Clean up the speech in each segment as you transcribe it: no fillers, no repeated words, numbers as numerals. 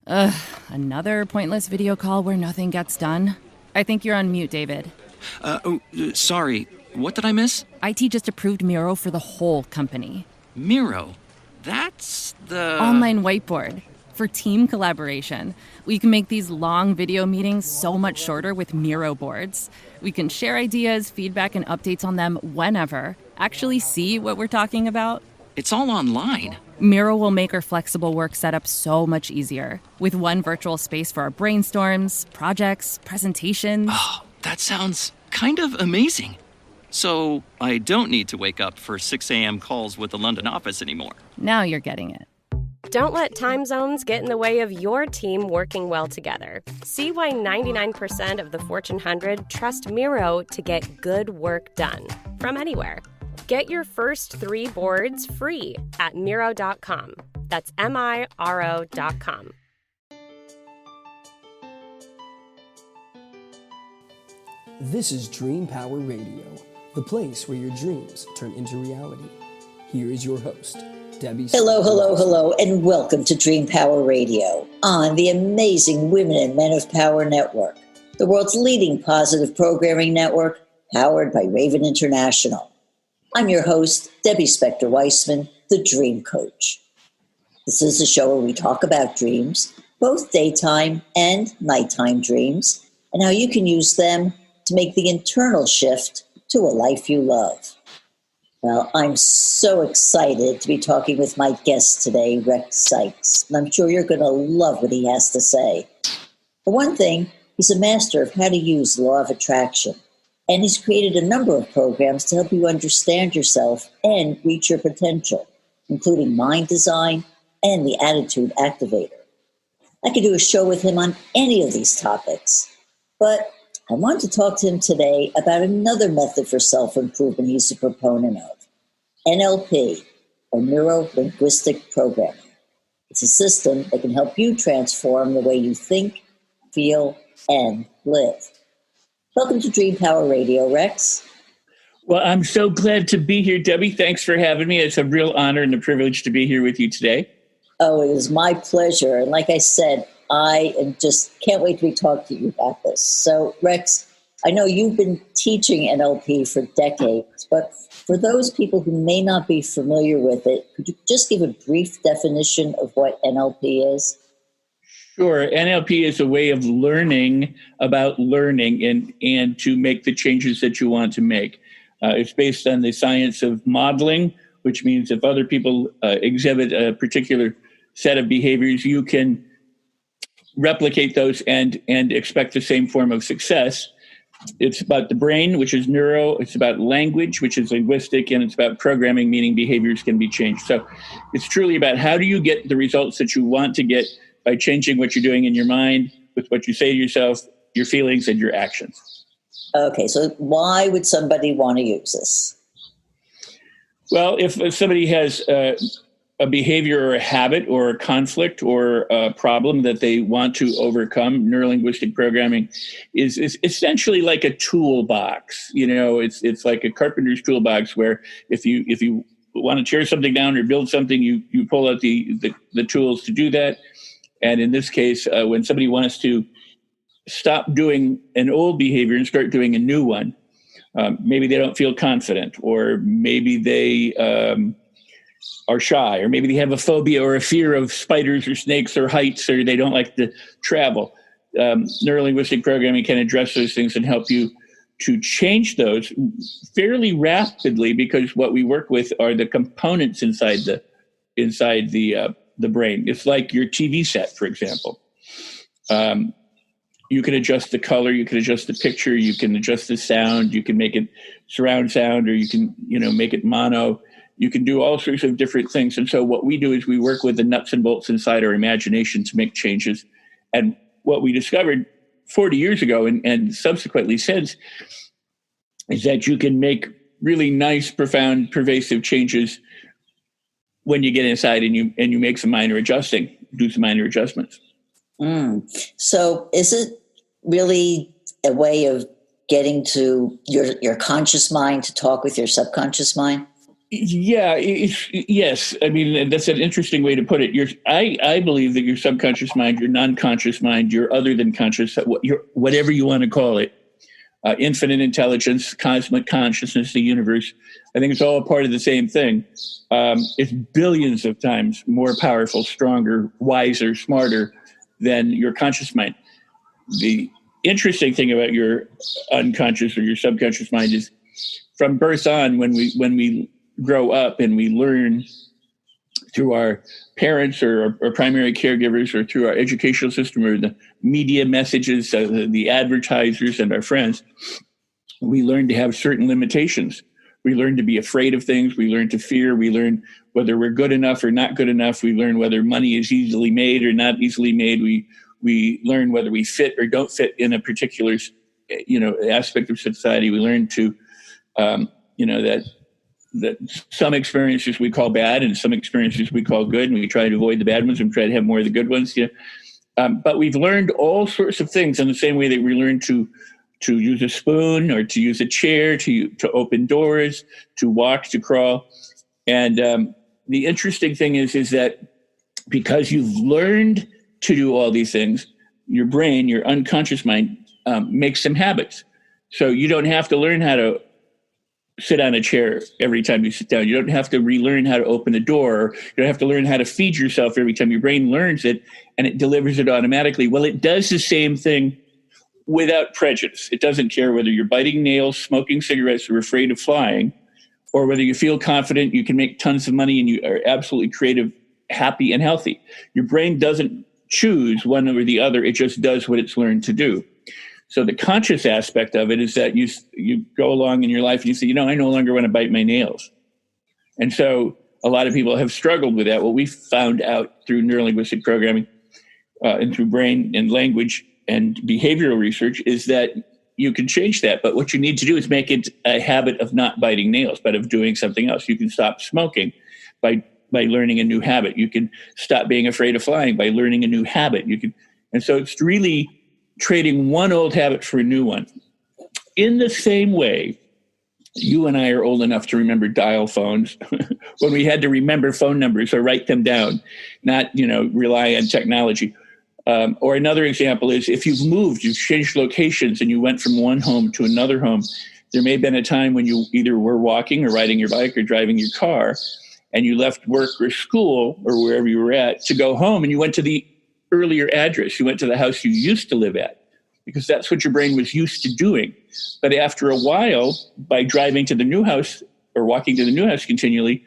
Ugh, another pointless video call where nothing gets done. I think you're on mute, David. Sorry. What did I miss? IT just approved Miro for the whole company. Miro. That's the... Online whiteboard for team collaboration. We can make these long video meetings so much shorter with Miro boards. We can share ideas, feedback, and updates on them whenever. Actually see what we're talking about. It's all online. Miro will make our flexible work setup so much easier. With one virtual space for our brainstorms, projects, presentations. Oh, that sounds kind of amazing. So I don't need to wake up for 6 a.m. calls with the London office anymore. Now you're getting it. Don't let time zones get in the way of your team working well together. See why 99% of the Fortune 100 trust Miro to get good work done from anywhere. Get your first 3 boards free at Miro.com. That's Miro.com. This is Dream Power Radio, the place where your dreams turn into reality. Here is your host, Debbie. Hello, and welcome to Dream Power Radio on the amazing Women and Men of Power Network, the world's leading positive programming network powered by Raven International. I'm your host, Debbie Spector-Weissman, the Dream Coach. This is a show where we talk about dreams, both daytime and nighttime dreams, and how you can use them to make the internal shift to a life you love. Well, I'm so excited to be talking with my guest today, Rex Sikes, and I'm sure you're going to love what he has to say. For one thing, he's a master of how to use the law of attraction, and he's created a number of programs to help you understand yourself and reach your potential, including Mind Design and the Attitude Activator. I could do a show with him on any of these topics, but I want to talk to him today about another method for self-improvement he's a proponent of, NLP, or Neuro-Linguistic Programming. It's a system that can help you transform the way you think, feel, and live. Welcome to Dream Power Radio, Rex. Well, I'm so glad to be here, Debbie. Thanks for having me. It's a real honor and a privilege to be here with you today. Oh, it is my pleasure. And like I said, I am just can't wait to be talking to you about this. So, Rex, I know you've been teaching NLP for decades, but for those people who may not be familiar with it, could you just give a brief definition of what NLP is? Sure. NLP is a way of learning about learning and to make the changes that you want to make. It's based on the science of modeling, which means if other people exhibit a particular set of behaviors, you can replicate those and expect the same form of success. It's about the brain, which is neuro. It's about language, which is linguistic, and it's about programming, meaning behaviors can be changed. So it's truly about how do you get the results that you want to get by changing what you're doing in your mind with what you say to yourself, your feelings, and your actions. Okay, so why would somebody want to use this? Well, if somebody has a behavior or a habit or a conflict or a problem that they want to overcome, neurolinguistic programming is essentially like a toolbox. You know, it's like a carpenter's toolbox where if you want to tear something down or build something, you pull out the tools to do that. And in this case, when somebody wants to stop doing an old behavior and start doing a new one, maybe they don't feel confident, or maybe they are shy, or maybe they have a phobia or a fear of spiders or snakes or heights, or they don't like to travel. Neurolinguistic programming can address those things and help you to change those fairly rapidly, because what we work with are the components inside the brain. It's like your TV set, for example. You can adjust the color, you can adjust the picture, you can adjust the sound, you can make it surround sound, or you can, make it mono. You can do all sorts of different things. And so what we do is we work with the nuts and bolts inside our imagination to make changes. And what we discovered 40 years ago and subsequently since is that you can make really nice, profound, pervasive changes when you get inside and you make some minor adjustments. So is it really a way of getting to your conscious mind to talk with your subconscious mind? Yeah, yes. I mean, that's an interesting way to put it. I believe that your subconscious mind, your non-conscious mind, your other than conscious, your whatever you want to call it, infinite intelligence, cosmic consciousness, the universe. I think it's all a part of the same thing. It's billions of times more powerful, stronger, wiser, smarter than your conscious mind. The interesting thing about your unconscious or your subconscious mind is from birth on, when we grow up and we learn through our parents or our primary caregivers or through our educational system or the media messages, the advertisers and our friends, we learn to have certain limitations. We learn to be afraid of things. We learn to fear. We learn whether we're good enough or not good enough. We learn whether money is easily made or not easily made. We learn whether we fit or don't fit in a particular, aspect of society. We learn to, that some experiences we call bad and some experiences we call good, and we try to avoid the bad ones and try to have more of the good ones. But we've learned all sorts of things in the same way that we learn to use a spoon or to use a chair, to open doors, to walk, to crawl. And the interesting thing is that because you've learned to do all these things, your brain, your unconscious mind, makes some habits. So you don't have to learn how to sit on a chair every time you sit down. You don't have to relearn how to open a door. You don't have to learn how to feed yourself every time. Your brain learns it and it delivers it automatically. Well, it does the same thing without prejudice. It doesn't care whether you're biting nails, smoking cigarettes, or afraid of flying, or whether you feel confident, you can make tons of money, and you are absolutely creative, happy, and healthy. Your brain doesn't choose one or the other. It just does what it's learned to do. So the conscious aspect of it is that you go along in your life and you say, I no longer want to bite my nails. And so a lot of people have struggled with that. What we found out through neurolinguistic programming and through brain and language and behavioral research is that you can change that. But what you need to do is make it a habit of not biting nails, but of doing something else. You can stop smoking by learning a new habit. You can stop being afraid of flying by learning a new habit. And so it's really trading one old habit for a new one. In the same way, you and I are old enough to remember dial phones when we had to remember phone numbers or write them down, not, rely on technology. Or another example is if you've moved, you've changed locations and you went from one home to another home, there may have been a time when you either were walking or riding your bike or driving your car and you left work or school or wherever you were at to go home and you went to the earlier address. You went to the house you used to live at because that's what your brain was used to doing. But after a while, by driving to the new house or walking to the new house continually,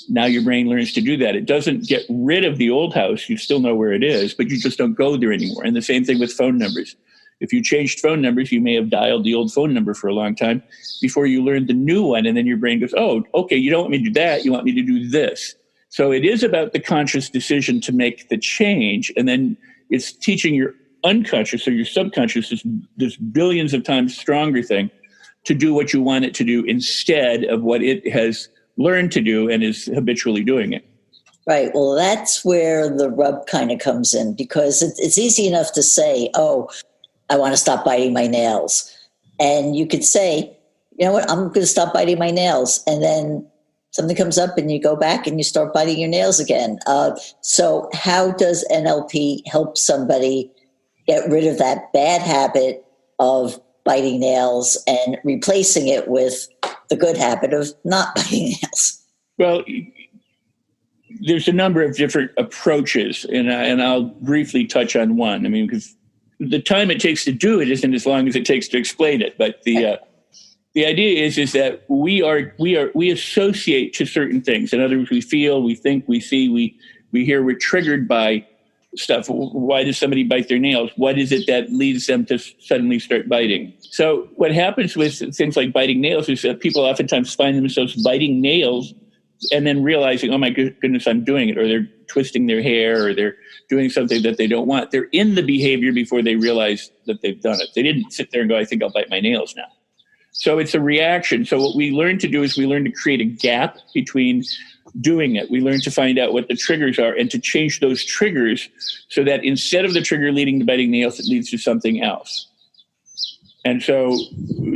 now your brain learns to do that. It doesn't get rid of the old house. You still know where it is, but you just don't go there anymore. And the same thing with phone numbers. If you changed phone numbers, you may have dialed the old phone number for a long time before you learned the new one. And then your brain goes, oh, okay, you don't want me to do that. You want me to do this. So it is about the conscious decision to make the change. And then it's teaching your unconscious or your subconscious, this billions of times stronger thing, to do what you want it to do instead of what it has learned to do and is habitually doing it. Right. Well, that's where the rub kind of comes in, because it's easy enough to say, oh, I want to stop biting my nails. And you could say, you know what, I'm going to stop biting my nails. And then something comes up and you go back and you start biting your nails again. So how does NLP help somebody get rid of that bad habit of biting nails and replacing it with the good habit of not biting nails? Well, there's a number of different approaches, and I'll briefly touch on one. I mean, because the time it takes to do it isn't as long as it takes to explain it. But the idea is that we associate to certain things. In other words, we feel, we think, we see, we hear, we're triggered by stuff. Why does somebody bite their nails? What is it that leads them to suddenly start biting? So what happens with things like biting nails is that people oftentimes find themselves biting nails and then realizing, oh my goodness, I'm doing it. Or they're twisting their hair, or they're doing something that they don't want. They're in the behavior before they realize that they've done it. They didn't sit there and go, I think I'll bite my nails now. So it's a reaction. So what we learn to do is we learn to create a gap between doing it. We learn to find out what the triggers are and to change those triggers so that instead of the trigger leading to biting nails, it leads to something else. And so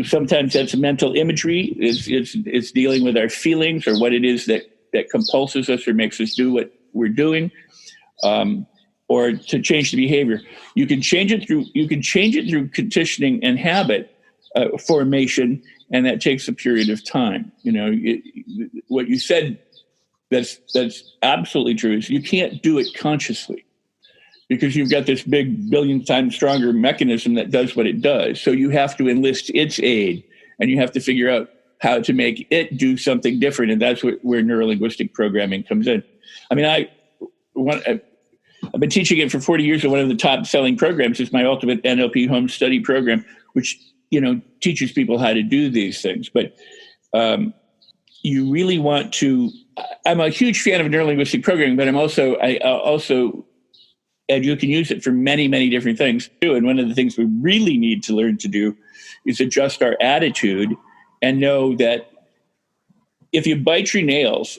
sometimes that's mental imagery. It's dealing with our feelings or what it is that compulses us or makes us do what we're doing, or to change the behavior. You can change it through conditioning and habit formation, and that takes a period of time. What you said, that's absolutely true. Is you can't do it consciously, because you've got this big billion times stronger mechanism that does what it does. So you have to enlist its aid, and you have to figure out how to make it do something different. And that's where neurolinguistic programming comes in. I mean, I've been teaching it for 40 years, and one of the top selling programs is my Ultimate NLP Home Study Program, which, teaches people how to do these things. But you really want to, I'm a huge fan of neurolinguistic programming, but and you can use it for many, many different things too. And one of the things we really need to learn to do is adjust our attitude and know that if you bite your nails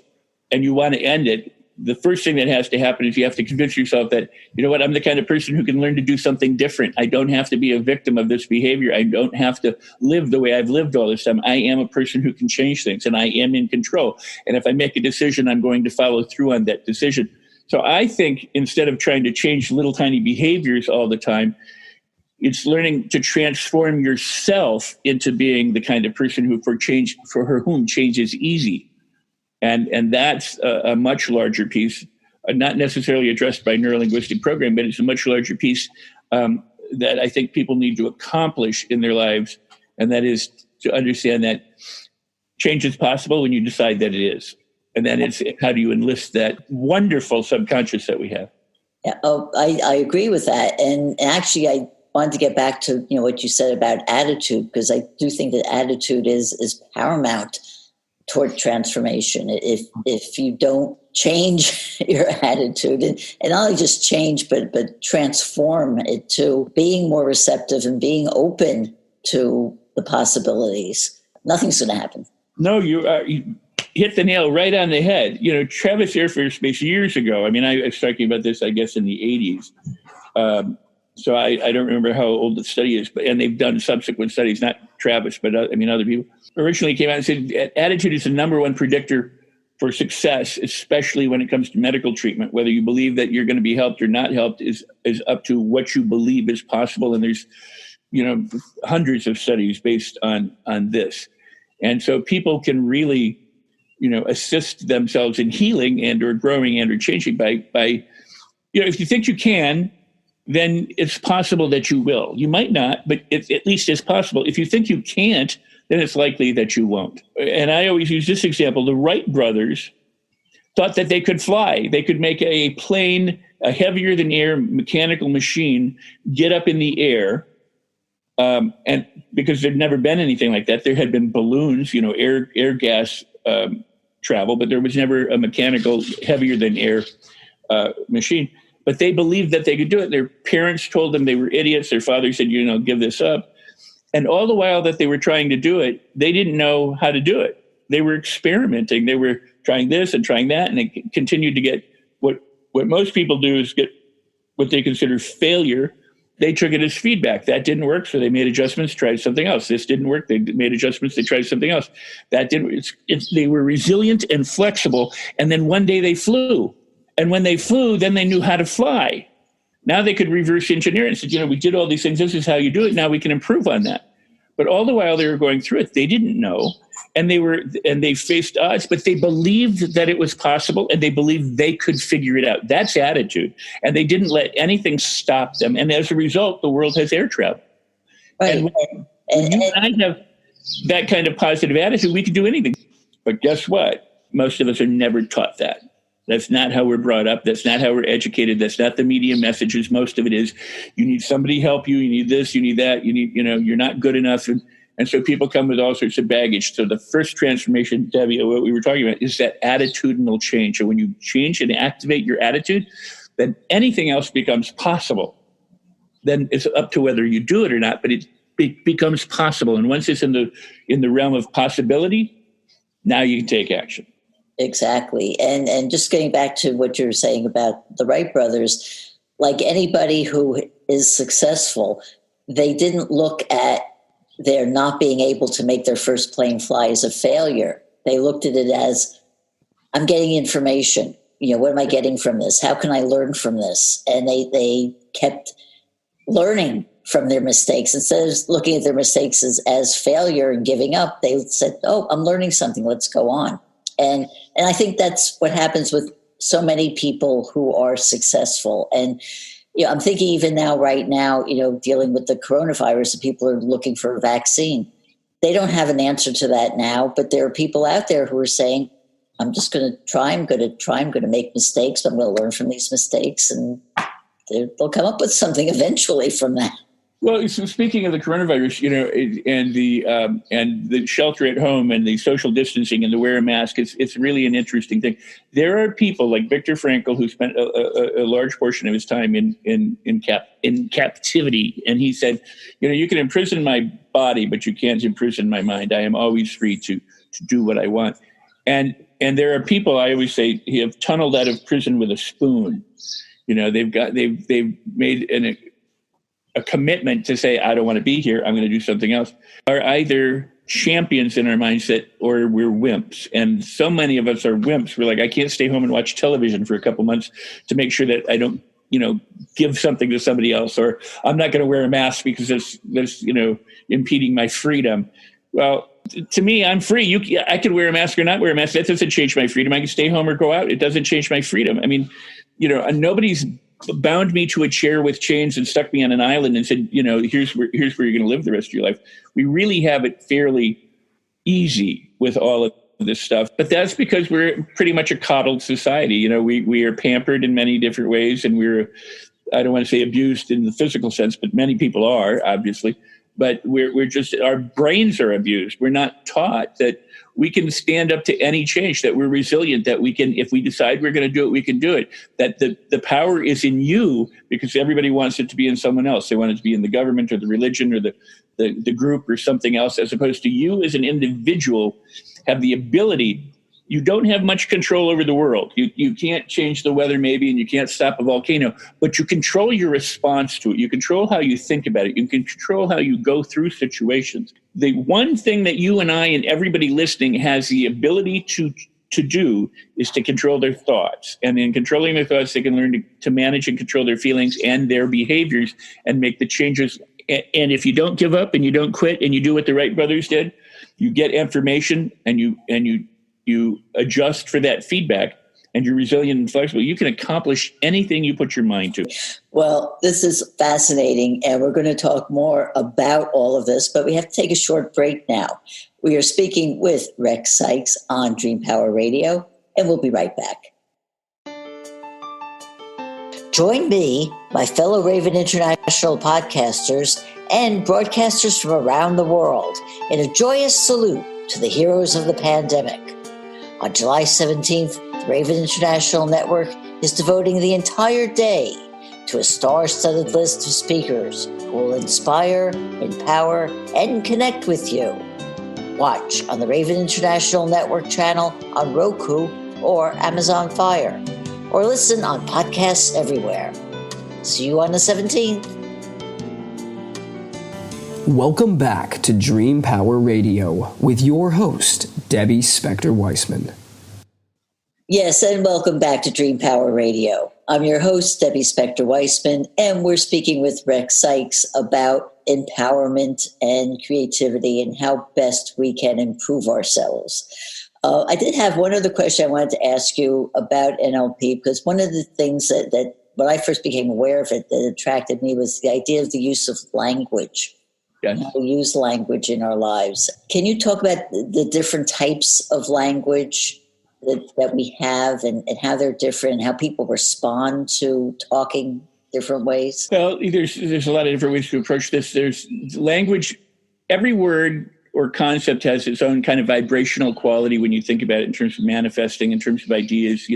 and you want to end it, the first thing that has to happen is you have to convince yourself that, I'm the kind of person who can learn to do something different. I don't have to be a victim of this behavior. I don't have to live the way I've lived all this time. I am a person who can change things, and I am in control. And if I make a decision, I'm going to follow through on that decision. So I think instead of trying to change little tiny behaviors all the time, it's learning to transform yourself into being the kind of person who for whom change is easy. And that's a much larger piece, not necessarily addressed by neurolinguistic programming, but it's a much larger piece that I think people need to accomplish in their lives. And that is to understand that change is possible when you decide that it is. And then it's how do you enlist that wonderful subconscious that we have? Yeah, I agree with that. And actually, I wanted to get back to what you said about attitude, because I do think that attitude is paramount toward transformation. If you don't change your attitude, and not only just change, but transform it to being more receptive and being open to the possibilities, nothing's going to happen. No, you hit the nail right on the head. Travis Air Force Base years ago, I was talking about this, I guess, in the 80s. So I don't remember how old the study is, and they've done subsequent studies, not Travis, but other people. Originally came out and said attitude is the number one predictor for success, especially when it comes to medical treatment. Whether you believe that you're going to be helped or not helped is up to what you believe is possible. And there's, hundreds of studies based on this. And so people can really, assist themselves in healing and or growing and or changing by if you think you can, then it's possible that you will. You might not, but at least it's possible. If you think you can't, then it's likely that you won't. And I always use this example. The Wright brothers thought that they could fly. They could make a plane, a heavier than air mechanical machine, get up in the air. And because there'd never been anything like that, there had been balloons, air gas travel, but there was never a mechanical heavier than air machine. But they believed that they could do it. Their parents told them they were idiots. Their father said, give this up. And all the while that they were trying to do it, they didn't know how to do it. They were experimenting. They were trying this and trying that, and they continued to get what most people do is get what they consider failure. They took it as feedback. That didn't work, so they made adjustments, tried something else. This didn't work. They made adjustments. They tried something else. That didn't. They were resilient and flexible. And then one day they flew. And when they flew, then they knew how to fly. Now they could reverse engineer it and said, we did all these things. This is how you do it. Now we can improve on that. But all the while they were going through it, they didn't know. And they faced odds, but they believed that it was possible, and they believed they could figure it out. That's attitude. And they didn't let anything stop them. And as a result, the world has air travel. Right. And when you and I have that kind of positive attitude, we can do anything. But guess what? Most of us are never taught that. That's not how we're brought up. That's not how we're educated. That's not the media messages. Most of it is you need somebody to help you. You need this, you need that. You need, you're not good enough. And so people come with all sorts of baggage. So the first transformation, Debbie, what we were talking about is that attitudinal change. So when you change and activate your attitude, then anything else becomes possible. Then it's up to whether you do it or not, but it becomes possible. And once it's in the realm of possibility, now you can take action. Exactly. And just getting back to what you're saying about the Wright brothers, like anybody who is successful, they didn't look at their not being able to make their first plane fly as a failure. They looked at it as, I'm getting information. What am I getting from this? How can I learn from this? And they kept learning from their mistakes. Instead of looking at their mistakes as failure and giving up, they said, oh, I'm learning something. Let's go on. And I think that's what happens with so many people who are successful. And I'm thinking even now, right now, dealing with the coronavirus, people are looking for a vaccine. They don't have an answer to that now, but there are people out there who are saying, I'm just going to try. I'm going to make mistakes, but I'm going to learn from these mistakes, and they'll come up with something eventually from that. Well, so speaking of the coronavirus, and the shelter at home and the social distancing and the wear a mask, it's really an interesting thing. There are people like Viktor Frankl who spent a large portion of his time in captivity, and he said, you can imprison my body, but you can't imprison my mind. I am always free to do what I want. And there are people, I always say, who have tunneled out of prison with a spoon. They've made a commitment to say, I don't want to be here, I'm going to do something else, are either champions in our mindset or we're wimps. And so many of us are wimps. We're like, I can't stay home and watch television for a couple months to make sure that I don't, give something to somebody else, or I'm not going to wear a mask because that's impeding my freedom. Well, to me, I'm free. I can wear a mask or not wear a mask. That doesn't change my freedom. I can stay home or go out. It doesn't change my freedom. I mean, nobody's bound me to a chair with chains and stuck me on an island and said, here's where you're going to live the rest of your life. We really have it fairly easy with all of this stuff. But that's because we're pretty much a coddled society. We are pampered in many different ways, and I don't want to say abused in the physical sense, but many people are, obviously. But we're just, our brains are abused. We're not taught that we can stand up to any change, that we're resilient, that we can, if we decide we're going to do it, we can do it, that the power is in you, because everybody wants it to be in someone else. They want it to be in the government or the religion or the group or something else, as opposed to you as an individual have the ability. You don't have much control over the world. You can't change the weather maybe, and you can't stop a volcano, but you control your response to it. You control how you think about it. You can control how you go through situations. The one thing that you and I and everybody listening has the ability to do is to control their thoughts. And in controlling their thoughts, they can learn to manage and control their feelings and their behaviors and make the changes. And if you don't give up and you don't quit and you do what the Wright brothers did, you get information and you adjust for that feedback, and you're resilient and flexible. You can accomplish anything you put your mind to. Well, this is fascinating, and we're going to talk more about all of this, but we have to take a short break now. We are speaking with Rex Sikes on Dream Power Radio, and we'll be right back. Join me, my fellow Raven International podcasters, and broadcasters from around the world in a joyous salute to the heroes of the pandemic. On July 17th, the Raven International Network is devoting the entire day to a star-studded list of speakers who will inspire, empower, and connect with you. Watch on the Raven International Network channel on Roku or Amazon Fire, or listen on podcasts everywhere. See you on the 17th. Welcome back to Dream Power Radio with your host, Debbie Spector-Weissman. Yes, and welcome back to Dream Power Radio. I'm your host, Debbie Spector-Weissman, and we're speaking with Rex Sikes about empowerment and creativity and how best we can improve ourselves. I did have one other question I wanted to ask you about NLP, because one of the things that when I first became aware of it that attracted me was the idea of the use of language. Yes. How we use language in our lives. Can you talk about the different types of language that we have and how they're different, and how people respond to talking different ways? Well, there's a lot of different ways to approach this. There's language. Every word or concept has its own kind of vibrational quality when you think about it in terms of manifesting, in terms of ideas.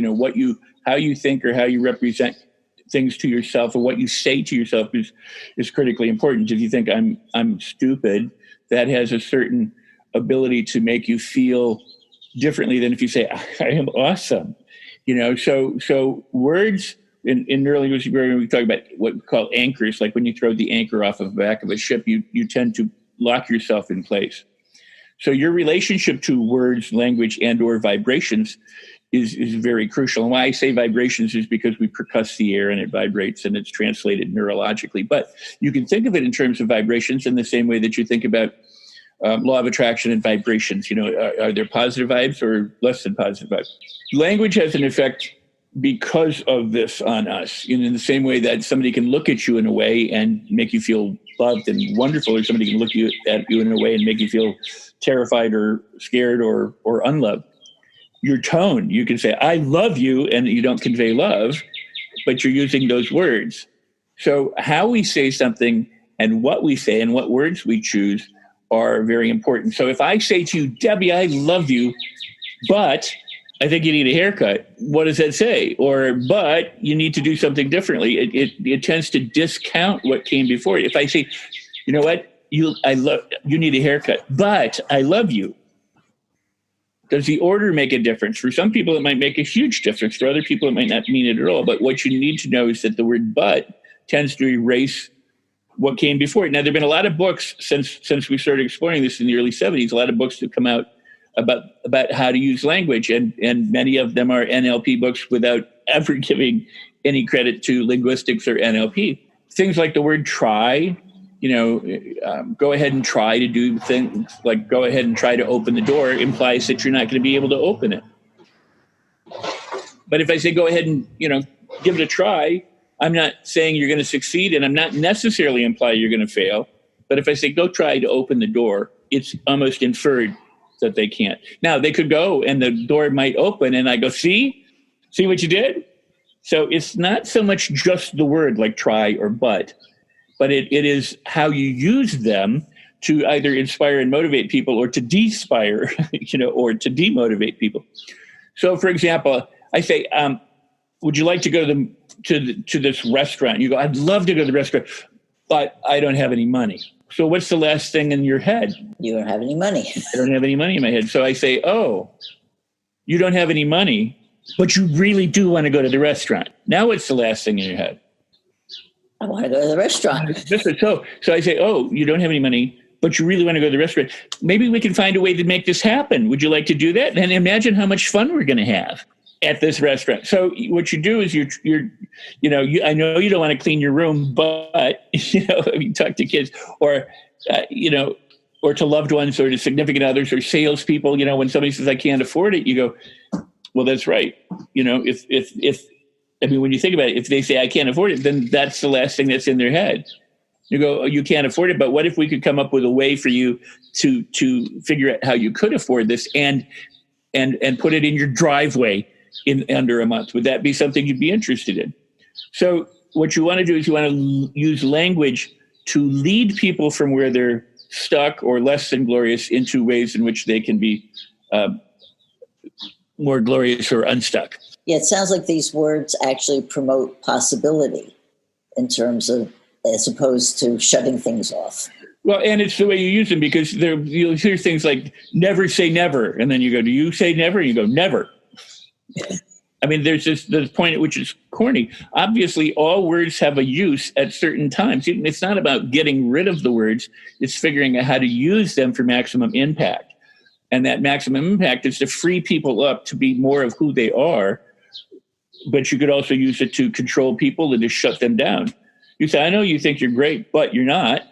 How you think or how you represent things to yourself, or what you say to yourself is critically important. If you think I'm stupid, that has a certain ability to make you feel differently than if you say I am awesome. So words in neurolinguistic programming, we talk about what we call anchors. Like when you throw the anchor off of the back of a ship, you tend to lock yourself in place. So your relationship to words, language, and or vibrations is very crucial. And why I say vibrations is because we percuss the air and it vibrates and it's translated neurologically. But you can think of it in terms of vibrations in the same way that you think about law of attraction and vibrations. Are there positive vibes or less than positive vibes? Language has an effect because of this on us, in the same way that somebody can look at you in a way and make you feel loved and wonderful, or somebody can look at you in a way and make you feel terrified or scared or unloved. Your tone, you can say, I love you, and you don't convey love, but you're using those words. So how we say something and what we say and what words we choose are very important. So if I say to you, Debbie, I love you, but I think you need a haircut, what does that say? Or, but you need to do something differently. It tends to discount what came before it. If I say, you know what, you need a haircut, but I love you. Does the order make a difference? For some people, it might make a huge difference. For other people, it might not mean it at all. But what you need to know is that the word but tends to erase what came before it. Now, there have been a lot of books since we started exploring this in the early 70s, a lot of books that come out about how to use language. And many of them are NLP books without ever giving any credit to linguistics or NLP. Things like the word try, go ahead and try to do things like go ahead and try to open the door implies that you're not going to be able to open it. But if I say go ahead and, give it a try, I'm not saying you're going to succeed, and I'm not necessarily implying you're going to fail. But if I say go try to open the door, it's almost inferred that they can't. Now, they could go and the door might open, and I go, see what you did? So it's not so much just the word like try or but it is how you use them to either inspire and motivate people or to de-inspire, or to demotivate people. So, for example, I say, would you like to go to this restaurant? You go, I'd love to go to the restaurant, but I don't have any money. So what's the last thing in your head? You don't have any money. I don't have any money in my head. So I say, oh, you don't have any money, but you really do want to go to the restaurant. Now what's the last thing in your head? I want to go to the restaurant. So I say, oh, you don't have any money, but you really want to go to the restaurant. Maybe we can find a way to make this happen. Would you like to do that? And imagine how much fun we're going to have at this restaurant. So what you do is I know you don't want to clean your room, but, you talk to kids or to loved ones or to significant others or salespeople, when somebody says, I can't afford it, you go, well, that's right. When you think about it, if they say I can't afford it, then that's the last thing that's in their head. You go, oh, you can't afford it, but what if we could come up with a way for you to figure out how you could afford this and put it in your driveway in under a month? Would that be something you'd be interested in? So what you want to do is you want to use language to lead people from where they're stuck or less than glorious into ways in which they can be more glorious or unstuck. Yeah, it sounds like these words actually promote possibility in terms of, as opposed to shutting things off. Well, and it's the way you use them, because you'll hear things like never say never. And then you go, do you say never? And you go, never. I mean, there's this point at which it's corny. Obviously, all words have a use at certain times. It's not about getting rid of the words. It's figuring out how to use them for maximum impact. And that maximum impact is to free people up to be more of who they are. But you could also use it to control people and to shut them down. You say, I know you think you're great, but you're not.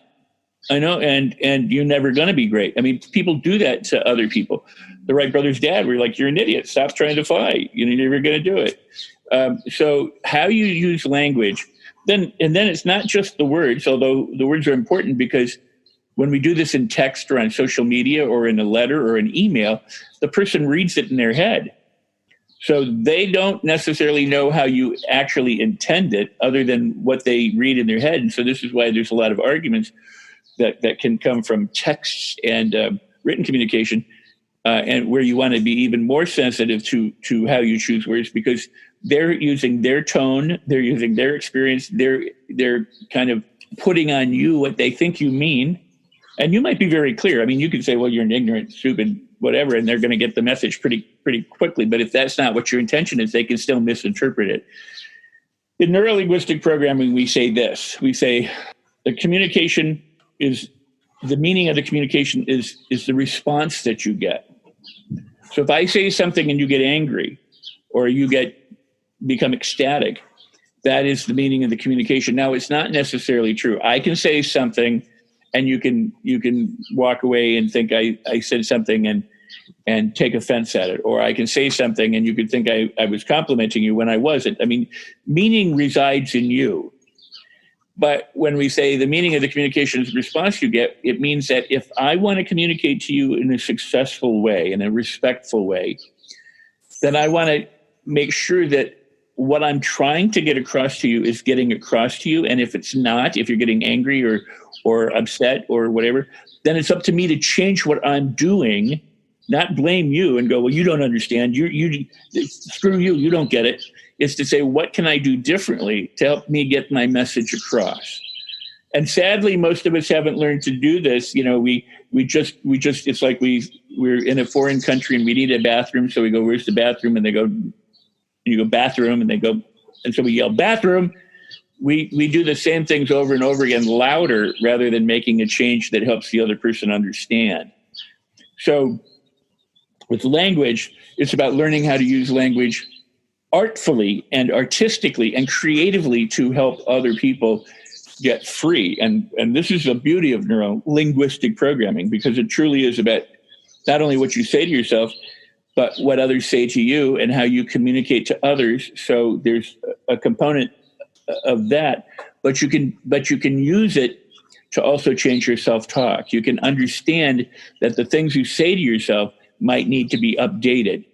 I know, and you're never going to be great. I mean, people do that to other people. The Wright brothers' dad were like, you're an idiot. Stop trying to fly. You're never going to do it. So how you use language, then it's not just the words, although the words are important, because when we do this in text or on social media or in a letter or an email, the person reads it in their head. So they don't necessarily know how you actually intend it other than what they read in their head. And so this is why there's a lot of arguments that can come from text and written communication, and where you want to be even more sensitive to how you choose words, because they're using their tone, they're using their experience, they're kind of putting on you what they think you mean. And you might be very clear. I mean, you could say, well, you're an ignorant, stupid, whatever, and they're going to get the message pretty quickly. But if that's not what your intention is, they can still misinterpret it. In neurolinguistic programming, we say this. We say the communication is the meaning of the communication is the response that you get. So if I say something and you get angry, or you become ecstatic, that is the meaning of the communication. Now, it's not necessarily true. I can say something, and you can walk away and think I said something and take offense at it, or I can say something and you could think I was complimenting you when I wasn't. I mean, meaning resides in you. But when we say the meaning of the communication is the response you get, it means that if I want to communicate to you in a successful way, in a respectful way, then I want to make sure that what I'm trying to get across to you is getting across to you. And if it's not, if you're getting angry or upset or whatever, then it's up to me to change what I'm doing, not blame you and go, well, you don't understand. You screw you. You don't get it. It's to say, what can I do differently to help me get my message across? And sadly, most of us haven't learned to do this. You know, we just it's like we're in a foreign country and we need a bathroom. So we go, where's the bathroom? And they go, you go bathroom, and they go, and so we yell bathroom. We do the same things over and over again, louder, rather than making a change that helps the other person understand. So with language, it's about learning how to use language artfully and artistically and creatively to help other people get free. And this is the beauty of neuro-linguistic programming, because it truly is about not only what you say to yourself, but what others say to you and how you communicate to others. So there's a component of that, but you can use it to also change your self-talk. You can understand that the things you say to yourself might need to be updated,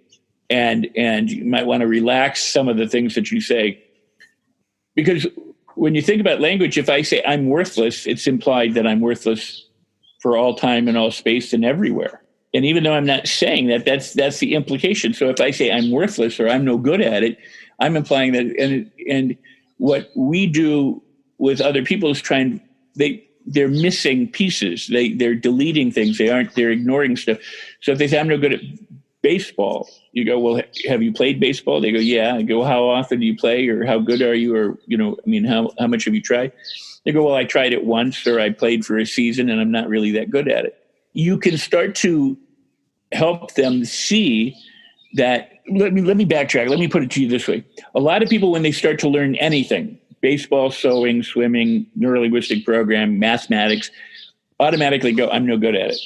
and you might want to relax some of the things that you say. Because when you think about language, if I say I'm worthless, it's implied that I'm worthless for all time and all space and everywhere. And even though I'm not saying that, that's the implication. So if I say I'm worthless or I'm no good at it, I'm implying that. And what we do with other people is they're missing pieces. They're deleting things. They're ignoring stuff. So if they say I'm no good at baseball, you go, well, have you played baseball? They go, yeah. I go, how often do you play, or how good are you? Or, how much have you tried? They go, well, I tried it once, or I played for a season and I'm not really that good at it. You can start to help them see that. Let me backtrack. Let me put it to you this way. A lot of people, when they start to learn anything, baseball, sewing, swimming, neurolinguistic program, mathematics, automatically go, I'm no good at it.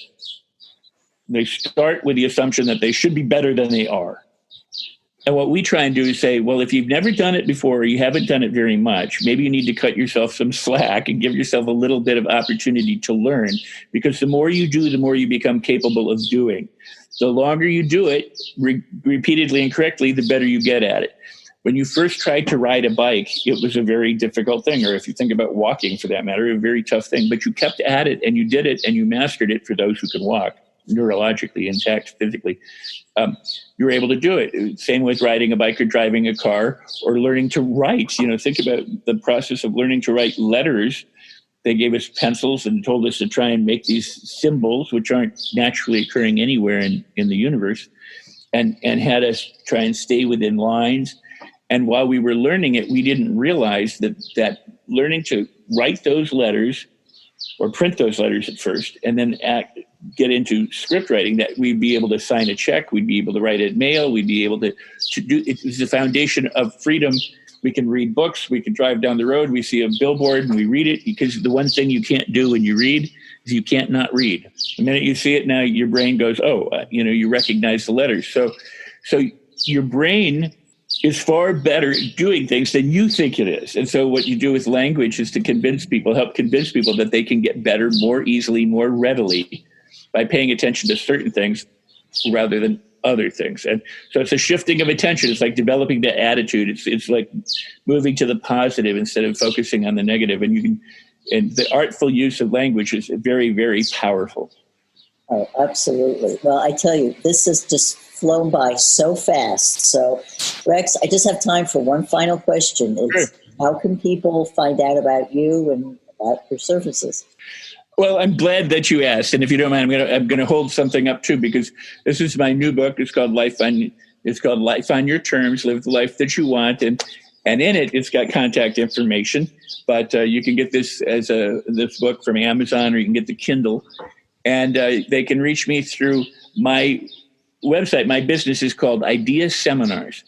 They start with the assumption that they should be better than they are. And what we try and do is say, well, if you've never done it before, or you haven't done it very much, maybe you need to cut yourself some slack and give yourself a little bit of opportunity to learn, because the more you do, the more you become capable of doing. The longer you do it repeatedly and correctly, the better you get at it. When you first tried to ride a bike, it was a very difficult thing. Or if you think about walking, for that matter, a very tough thing. But you kept at it and you did it and you mastered it. For those who can walk, neurologically intact, physically, you were able to do it. Same with riding a bike or driving a car or learning to write. Think about the process of learning to write letters. They gave us pencils and told us to try and make these symbols, which aren't naturally occurring anywhere in the universe, and had us try and stay within lines. And while we were learning it, we didn't realize that learning to write those letters or print those letters at first, and then get into script writing, that we'd be able to sign a check, we'd be able to write a mail, we'd be able to do it. Was the foundation of freedom. We can read books, we can drive down the road, we see a billboard and we read it, because the one thing you can't do when you read is you can't not read. The minute you see it, now your brain goes, you recognize the letters. So your brain is far better at doing things than you think it is. And so what you do with language is to help convince people that they can get better more easily, more readily, by paying attention to certain things rather than other things. And so it's a shifting of attention. It's like developing the attitude. It's like moving to the positive instead of focusing on the negative. And the artful use of language is very, very powerful. Oh, absolutely. Well, I tell you, this has just flown by so fast. So, Rex, I just have time for one final question. It's, sure. How can people find out about you and about your services? Well, I'm glad that you asked, and if you don't mind, I'm going to hold something up too, because this is my new book. It's called Life on Your Terms: Live the Life That You Want, and And in it, it's got contact information. But you can get this as this book from Amazon, or you can get the Kindle. And they can reach me through my website. My business is called Idea Seminars.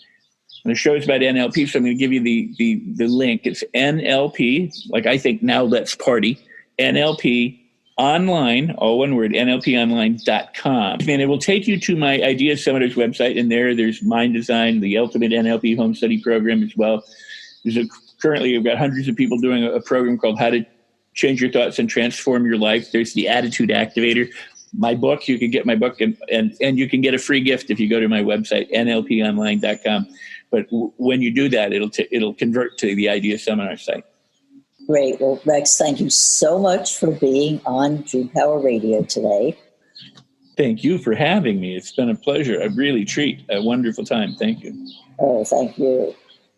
And the show is about NLP, so I'm going to give you the link. It's NLP, like I think now let's party, NLP online, all one word, NLPonline.com. And it will take you to my Idea Seminars website, and there's Mind Design, the Ultimate NLP Home Study Program as well. Currently, we've got hundreds of people doing a program called How to Change Your Thoughts and Transform Your Life. There's the Attitude Activator. My book, you can get my book, and you can get a free gift if you go to my website, NLPonline.com. But when you do that, it'll convert to the Idea Seminar site. Great. Well, Rex, thank you so much for being on Dream Power Radio today. Thank you for having me. It's been a pleasure. A really a wonderful time. Thank you. Oh, thank you.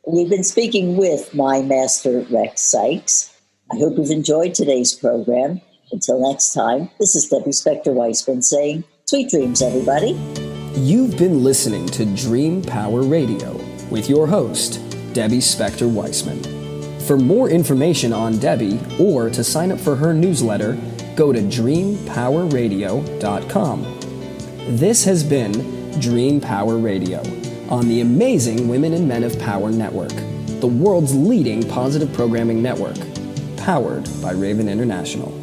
We've been speaking with my master, Rex Sikes. I hope you've enjoyed today's program. Until next time, this is Debbie Spector-Weissman saying, sweet dreams, everybody. You've been listening to Dream Power Radio with your host, Debbie Spector-Weissman. For more information on Debbie or to sign up for her newsletter, go to dreampowerradio.com. This has been Dream Power Radio on the amazing Women and Men of Power Network, the world's leading positive programming network, powered by Raven International.